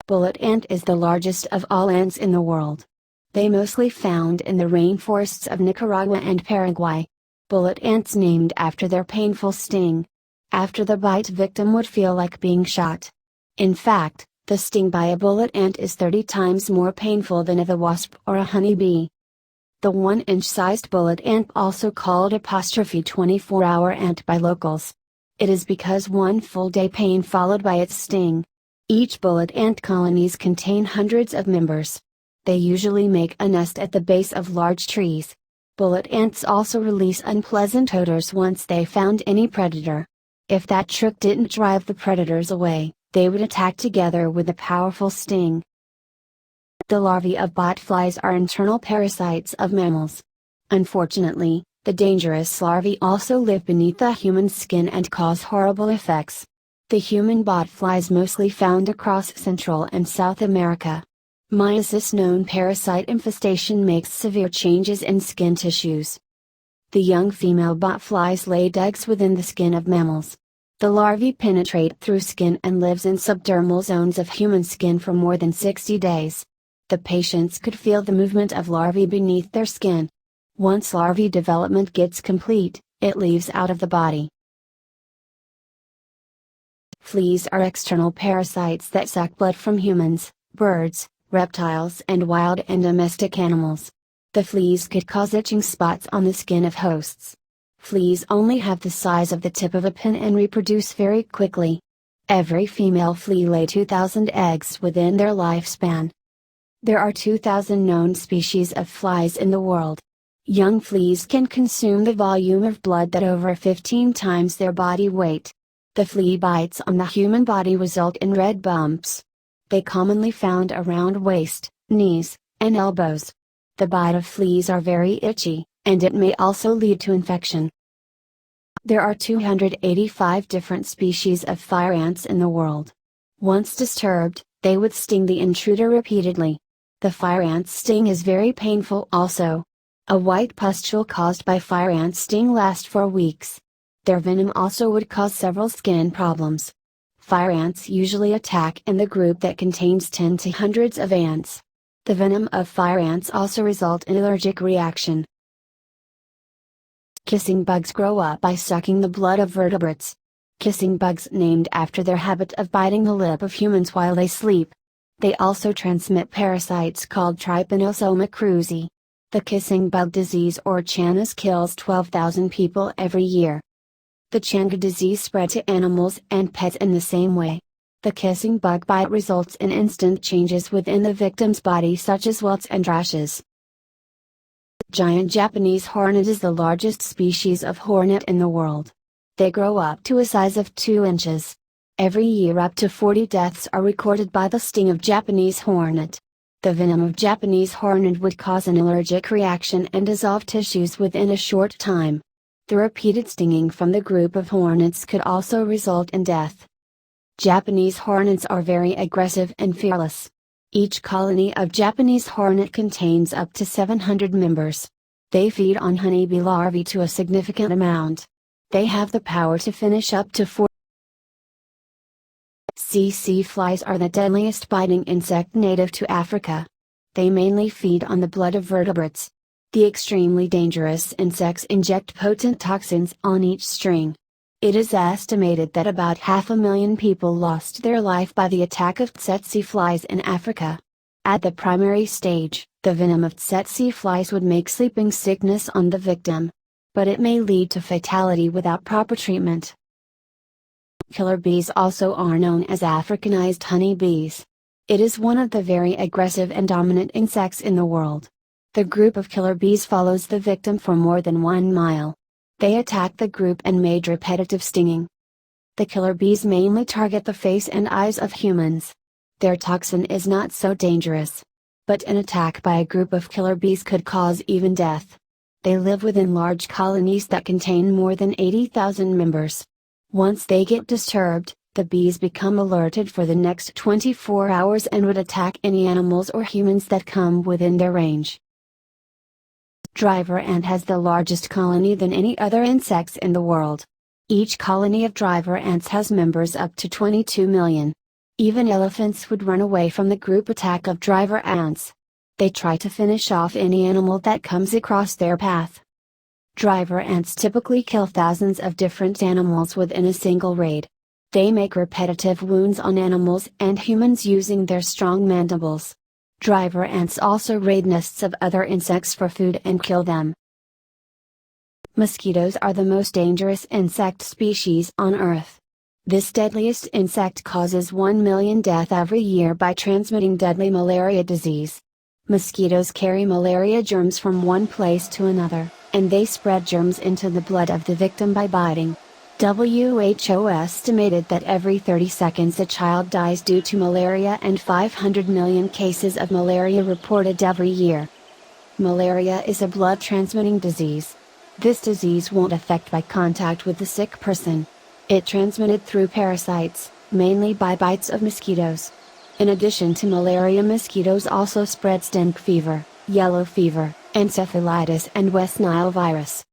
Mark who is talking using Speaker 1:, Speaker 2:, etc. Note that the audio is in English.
Speaker 1: Bullet ant is the largest of all ants in the world. They mostly found in the rainforests of Nicaragua and Paraguay. Bullet ants named after their painful sting. After the bite, victim would feel like being shot. In fact, the sting by a bullet ant is 30 times more painful than of a wasp or a honeybee. The 1-inch sized bullet ant, also called apostrophe 24-hour ant by locals. It is because one full day pain followed by its sting. Each bullet ant colonies contain hundreds of members. They usually make a nest at the base of large trees. Bullet ants also release unpleasant odors once they found any predator. If that trick didn't drive the predators away, they would attack together with a powerful sting. The larvae of botflies are internal parasites of mammals. Unfortunately, the dangerous larvae also live beneath the human skin and cause horrible effects. The human botflies mostly found across Central and South America. Myisis known parasite infestation makes severe changes in skin tissues. The young female botflies lay eggs within the skin of mammals. The larvae penetrate through skin and lives in subdermal zones of human skin for more than 60 days. The patients could feel the movement of larvae beneath their skin. Once larvae development gets complete, it leaves out of the body. Fleas are external parasites that suck blood from humans, birds, reptiles, and wild and domestic animals. The fleas could cause itching spots on the skin of hosts. Fleas only have the size of the tip of a pin and reproduce very quickly. Every female flea lays 2,000 eggs within their lifespan. There are 2,000 known species of flies in the world. Young fleas can consume the volume of blood that over 15 times their body weight. The flea bites on the human body result in red bumps. They commonly found around waist, knees, and elbows. The bite of fleas are very itchy, and it may also lead to infection. There are 285 different species of fire ants in the world. Once disturbed, they would sting the intruder repeatedly. The fire ant's sting is very painful also. A white pustule caused by fire ant sting lasts for weeks. Their venom also would cause several skin problems. Fire ants usually attack in the group that contains 10 to hundreds of ants. The venom of fire ants also result in allergic reaction. Kissing bugs grow up by sucking the blood of vertebrates. Kissing bugs named after their habit of biting the lip of humans while they sleep. They also transmit parasites called Trypanosoma cruzi. The kissing bug disease or Chagas kills 12,000 people every year. The Chagas disease spread to animals and pets in the same way. The kissing bug bite results in instant changes within the victim's body such as welts and rashes. Giant Japanese hornet is the largest species of hornet in the world. They grow up to a size of 2 inches. Every year up to 40 deaths are recorded by the sting of Japanese hornet. The venom of Japanese hornet would cause an allergic reaction and dissolve tissues within a short time. The repeated stinging from the group of hornets could also result in death. Japanese hornets are very aggressive and fearless. Each colony of Japanese hornet contains up to 700 members. They feed on honeybee larvae to a significant amount. They have the power to finish up to 4. Tsetse flies are the deadliest biting insect native to Africa. They mainly feed on the blood of vertebrates. The extremely dangerous insects inject potent toxins on each string. It is estimated that about 500,000 people lost their life by the attack of tsetse flies in Africa. At the primary stage, the venom of tsetse flies would make sleeping sickness on the victim. But it may lead to fatality without proper treatment. Killer bees also are known as Africanized honeybees. It is one of the very aggressive and dominant insects in the world. The group of killer bees follows the victim for more than 1 mile. They attack the group and make repetitive stinging. The killer bees mainly target the face and eyes of humans. Their toxin is not so dangerous. But an attack by a group of killer bees could cause even death. They live within large colonies that contain more than 80,000 members. Once they get disturbed, the bees become alerted for the next 24 hours and would attack any animals or humans that come within their range. Driver ant has the largest colony than any other insects in the world. Each colony of driver ants has members up to 22 million. Even elephants would run away from the group attack of driver ants. They try to finish off any animal that comes across their path. Driver ants typically kill thousands of different animals within a single raid. They make repetitive wounds on animals and humans using their strong mandibles. Driver ants also raid nests of other insects for food and kill them. Mosquitoes are the most dangerous insect species on Earth. This deadliest insect causes 1 million deaths every year by transmitting deadly malaria disease. Mosquitoes carry malaria germs from one place to another, and they spread germs into the blood of the victim by biting. WHO estimated that every 30 seconds a child dies due to malaria and 500 million cases of malaria reported every year. Malaria is a blood-transmitting disease. This disease won't affect by contact with the sick person. It transmitted through parasites, mainly by bites of mosquitoes. In addition to malaria, mosquitoes also spread dengue fever, yellow fever, encephalitis and West Nile virus.